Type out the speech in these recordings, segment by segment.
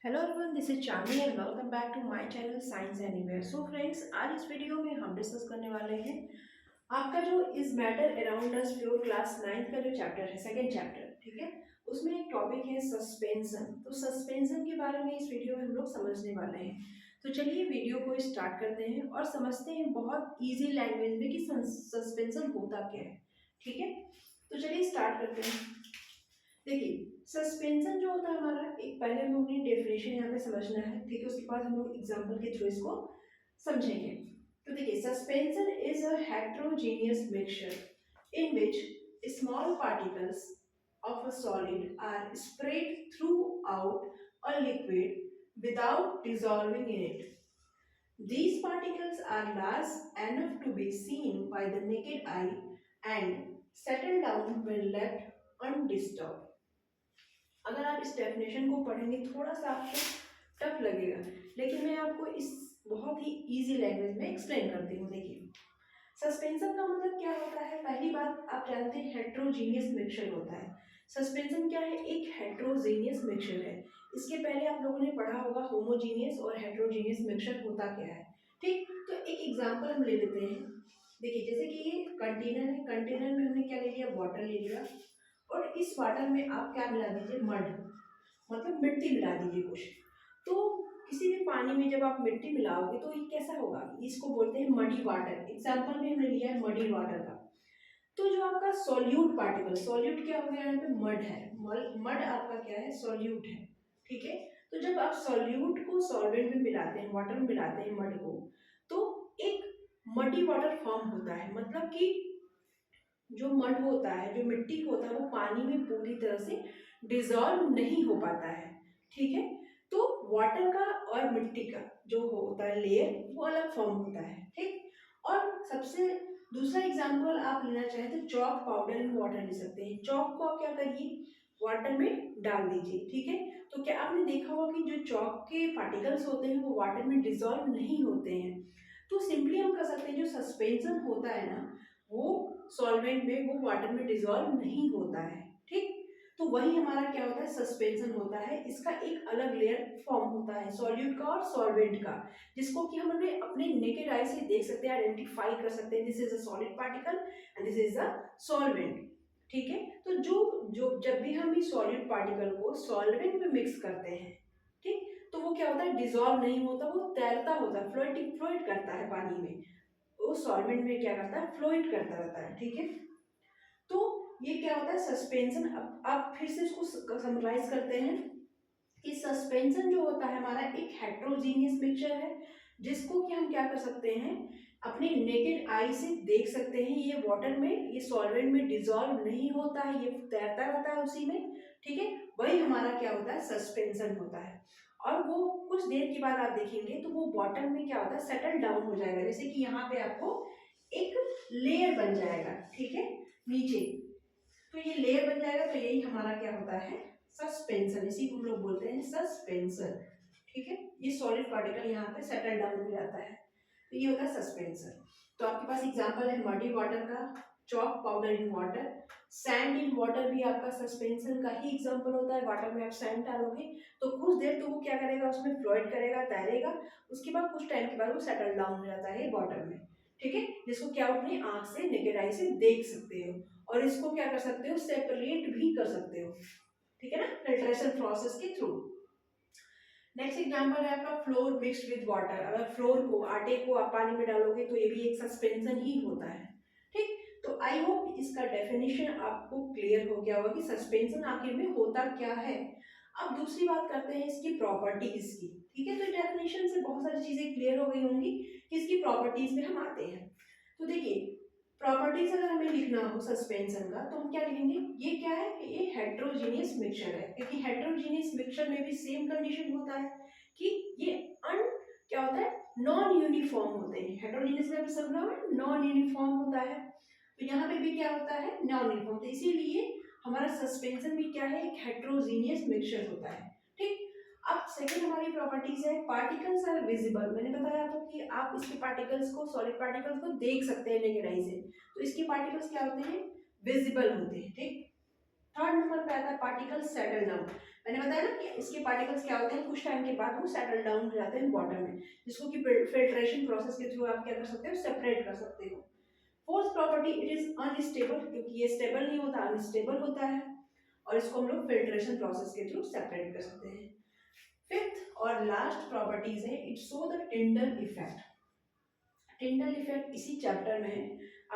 Hello everyone, this is Chandni and welcome back to my channel science anywhere. So friends, आज इस video में हम discuss करने वाले हैं आपका जो is matter around us pure class 9th का जो चैप्टर है, सेकंड चैप्टर, ठीक है। उसमें एक टॉपिक है सस्पेंशन। तो सस्पेंशन के बारे में इस वीडियो में हम लोग समझने वाले हैं। तो चलिए वीडियो को स्टार्ट करते हैं और समझते हैं बहुत इजी लैंग्वेज में कि सस्पेंशन होता क्या है, ठीक है। तो चलिए स्टार्ट करते हैं। देखिए, सस्पेंशन जो होता है हमारा, एक पहले हम अपनी डेफिनेशन यहाँ पे समझना है, ठीक है। उसके बाद हम लोग एग्जांपल के थ्रू इसको समझेंगे। तो देखिए, suspension is a heterogeneous mixture in which small particles of a solid are spread throughout a liquid without dissolving in it. These particles are large enough to be seen by the naked eye and settle down when left undisturbed. अगर आप इस definition को पढ़ेंगे थोड़ा सा आपको tough लगेगा, लेकिन मैं आपको इस बहुत ही इजी लैंग्वेज में एक्सप्लेन करती हूँ। देखिए, सस्पेंशन का मतलब क्या होता है। पहली बात, आप जानते हैं हेट्रोजीनियस मिक्सचर होता है। सस्पेंशन क्या है? एक हेट्रोजीनियस मिक्सचर है। इसके पहले आप लोगों ने पढ़ा होगा होमोजीनियस और हेट्रोजीनियस मिक्सचर होता क्या है, ठीक। तो एक एग्जांपल हम ले लेते हैं। देखिए, जैसे कि ये कंटेनर है, कंटेनर में हमने क्या ले लिया? वाटर ले लिया। और इस वाटर में आप क्या मिला दीजिए? मड, मतलब मिट्टी मिला दीजिए कुछ। तो किसी भी पानी में जब आप मिट्टी मिलाओगे तो ये कैसा होगा? इसको बोलते हैं मडी वाटर। एग्जाम्पल में हमने लिया है मडी वाटर का। तो जो आपका सॉल्यूट पार्टिकल, सॉल्यूट क्या हो गया? यहाँ पे मड है। मड आपका क्या है? सॉल्यूट है, ठीक है। तो जब आप सॉल्यूट को सॉल्वेंट में मिलाते हैं, वाटर में मिलाते हैं मड को, तो एक मडी वाटर फॉर्म होता है। मतलब कि जो मड होता है, जो मिट्टी होता है, वो पानी में पूरी तरह से डिजॉल्व नहीं हो पाता है, ठीक है। तो वाटर का और मिट्टी का जो होता है लेयर, वो अलग फॉर्म होता है, ठीक। और सबसे दूसरा एग्जांपल आप लेना चाहें तो चॉक पाउडर इन वाटर ले सकते हैं। चॉक को आप क्या करिए? वाटर में डाल दीजिए, ठीक है। तो क्या आपने देखा होगा कि जो चॉक के पार्टिकल्स होते हैं वो वाटर में डिजॉल्व नहीं होते हैं। तो सिंपली हम कह सकते हैं जो सस्पेंशन होता है ना, वो सॉल्वेंट में, वो वाटर में डिजॉल्व नहीं होता है, ठीक। तो वही हमारा क्या होता है? सस्पेंशन होता है। इसका एक अलग लेयर फॉर्म होता है सॉल्यूट का और सॉल्वेंट का, जिसको कि हम अपने नेकेड आई से देख सकते हैं, आइडेंटिफाई कर सकते हैं। This is a solid particle and this is a solvent, ठीक है। तो जो जो जब भी हम इस सॉलिड पार्टिकल को सॉल्वेंट में मिक्स करते हैं, ठीक, तो वो क्या होता है? डिजॉल्व नहीं होता, वो तैरता होता है, फ्लोट करता है पानी में। वो सॉल्वेंट में क्या करता है? फ्लोट करता रहता है, ठीक है। तो ये क्या होता है? सस्पेंशन। अब आप फिर से इसको समराइज करते हैं कि सस्पेंशन जो होता है हमारा एक हेट्रोजीनियस मिक्सचर है, जिसको कि हम क्या कर सकते हैं? अपने नेकेड आई से देख सकते हैं। ये वाटर में, ये सॉल्वेंट में डिजॉल्व नहीं होता है, ये तैरता रहता है उसी में, ठीक है। वही हमारा क्या होता है? सस्पेंशन होता है। और वो कुछ देर के बाद आप देखेंगे तो वो बॉटम में क्या होता है? सेटल डाउन हो जाएगा। जैसे कि यहाँ पे आपको एक लेयर बन जाएगा, ठीक है, नीचे। तो ये लेयर बन जाएगा। तो यही हमारा क्या होता है? सस्पेंशन। इसी को हम लोग बोलते हैं सस्पेंशन, ठीक है। ये सॉलिड पार्टिकल यहाँ पे सेटल डाउन हो जाता है, तो ये होता है सस्पेंशन। तो आपके पास एग्जांपल है मडी वाटर का, chalk powder in water, sand in water भी आपका सस्पेंशन का ही एग्जांपल होता है। वाटर में आप सैंड डालोगे तो कुछ देर तो वो क्या करेगा? उसमें फ्लोट करेगा, तैरेगा। उसके बाद कुछ टाइम के बाद वो सेटल डाउन हो जाता है वाटर में, ठीक है। जिसको क्या अपनी आंख से, नेकेड आई से देख सकते हो। और इसको क्या कर सकते हो? सेपरेट भी कर सकते हो, ठीक है ना, फिल्ट्रेशन प्रोसेस के थ्रू। नेक्स्ट एग्जांपल है आपका फ्लोर मिक्स्ड विद वाटर। अगर फ्लोर को, आटे को आप पानी में डालोगे तो ये भी एक सस्पेंशन ही होता है, ठीक। तो आई होप इसका डेफिनेशन आपको क्लियर हो गया होगा कि सस्पेंशन आखिर में होता क्या है। अब दूसरी बात करते हैं इसकी प्रॉपर्टीज की, ठीक है। तो डेफिनेशन से बहुत सारी चीजें क्लियर हो गई होंगी कि इसकी प्रॉपर्टीज में हम आते हैं। तो देखिए, प्रॉपर्टीज अगर हमें लिखना हो सस्पेंशन का तो हम क्या लिखेंगे? ये क्या है? ये हेट्रोजीनियस मिक्सचर है, क्योंकि हेट्रोजीनियस मिक्सचर में भी सेम कंडीशन होता है कि ये अन क्या होता है? नॉन यूनिफॉर्म होते हैं। हेट्रोजीनियस में सब नॉन यूनिफॉर्म होता है। तो यहाँ पे भी क्या होता है? Non uniform. तो इसीलिए हमारा सस्पेंशन भी क्या है? एक हेट्रोजीनियस मिक्सचर होता है, ठीक। अब सेकंड हमारी प्रॉपर्टीज है पार्टिकल्स आर विजिबल। मैंने बताया आपको कि आप इसके पार्टिकल्स को, सॉलिड पार्टिकल्स को देख सकते हैं नेकेड आई से। तो इसके पार्टिकल्स क्या होते हैं? विजिबल होते हैं, ठीक। थर्ड नंबर पे आता है पार्टिकल सेटल डाउन। मैंने बताया ना कि इसके पार्टिकल्स क्या होते हैं, कुछ टाइम के बाद वो सेटल डाउन हो जाते हैं बॉटम में, जिसको कि फिल्ट्रेशन प्रोसेस के थ्रू आप क्या कर सकते हो, सेपरेट कर सकते हो। Fourth property, it is unstable, क्योंकि ये स्टेबल नहीं होता, अनस्टेबल होता है, और इसको हम लोग फिल्ट्रेशन प्रोसेस के थ्रू सेपरेट कर सकते हैं। फिफ्थ और लास्ट प्रॉपर्टीज है, it show the Tyndall effect. Tyndall effect इसी चैप्टर में है,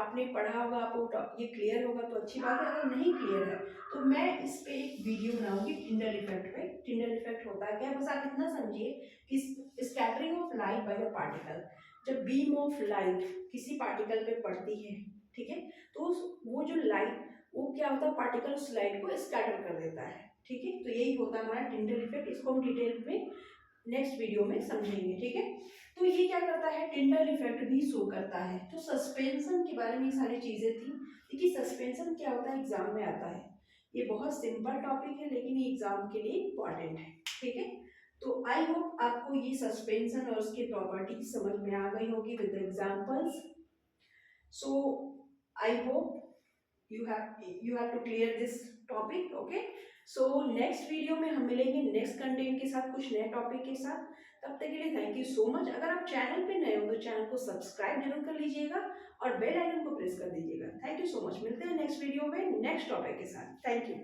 आपने पढ़ा होगा, आपको ये क्लियर होगा तो अच्छी बात है, अगर नहीं क्लियर है तो मैं इस पे एक वीडियो बनाऊंगी टिंडल इफेक्ट पे। टिंडल इफेक्ट होता है क्या, बस आप इतना समझिए कि scattering of light by the particle, जब बीम ऑफ लाइट किसी पार्टिकल पे पड़ती है, ठीक है, तो वो जो लाइट, वो क्या होता है, पार्टिकल उस लाइट को स्कैटर कर देता है, ठीक है। तो यही होता है हमारा टिंडल इफेक्ट, इसको हम डिटेल में नेक्स्ट वीडियो में समझेंगे, ठीक है। तो ये क्या करता है, टिंडल इफेक्ट भी शो करता है। तो सस्पेंशन के बारे में ये सारी चीजें थी। देखिए सस्पेंशन क्या होता है, एग्जाम में आता है, ये बहुत सिंपल टॉपिक है लेकिन ये एग्जाम के लिए इम्पॉर्टेंट है, ठीक है। तो आई होप आपको ये सस्पेंशन और उसकी प्रॉपर्टीज समझ में आ गई होगी with examples. So I hope you have to clear this topic, okay। so next video में हम मिलेंगे नेक्स्ट कंटेंट के साथ, कुछ नए टॉपिक के साथ। तब तक के लिए थैंक यू सो मच। अगर आप चैनल पे नए हो तो चैनल को सब्सक्राइब जरूर कर लीजिएगा और बेल आइकन को प्रेस कर दीजिएगा। थैंक यू सो मच, मिलते हैं नेक्स्ट वीडियो में नेक्स्ट टॉपिक के साथ। Thank you.